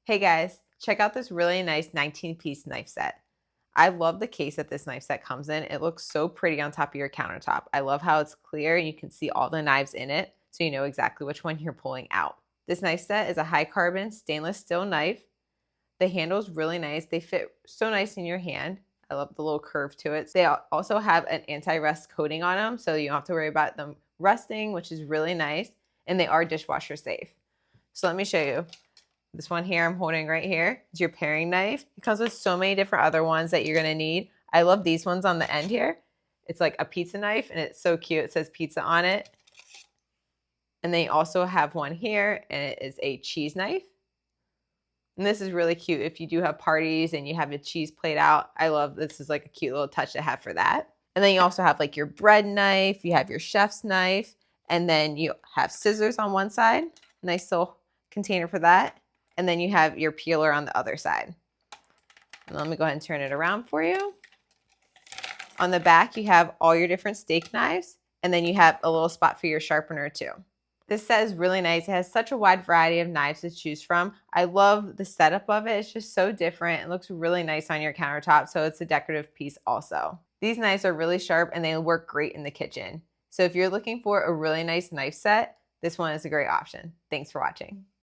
Hey guys, check out this really nice 19-piece knife set. I love the case that this knife set comes in. It looks so pretty on top of your countertop. I love how it's clear and you can see all the knives in it, so you know exactly which one you're pulling out. This knife set is a high carbon stainless steel knife. The handle's really nice. They fit so nice in your hand. I love the little curve to it. They also have an anti-rust coating on them, so you don't have to worry about them rusting, which is really nice. And they are dishwasher safe. So let me show you. This one here I'm holding right here is your paring knife. It comes with so many different other ones that you're gonna need. I love these ones on the end here. It's like a pizza knife and it's so cute. It says pizza on it. And they also have one here and it is a cheese knife. And this is really cute if you do have parties and you have a cheese plate out. I love this is like a cute little touch to have for that. And then you also have like your bread knife, you have your chef's knife, and then you have scissors on one side. Nice little container for that. And then you have your peeler on the other side. And let me go ahead and turn it around for you. On the back, you have all your different steak knives, and then you have a little spot for your sharpener too. This set is really nice. It has such a wide variety of knives to choose from. I love the setup of it. It's just so different. It looks really nice on your countertop, so it's a decorative piece also. These knives are really sharp and they work great in the kitchen. So if you're looking for a really nice knife set, this one is a great option. Thanks for watching.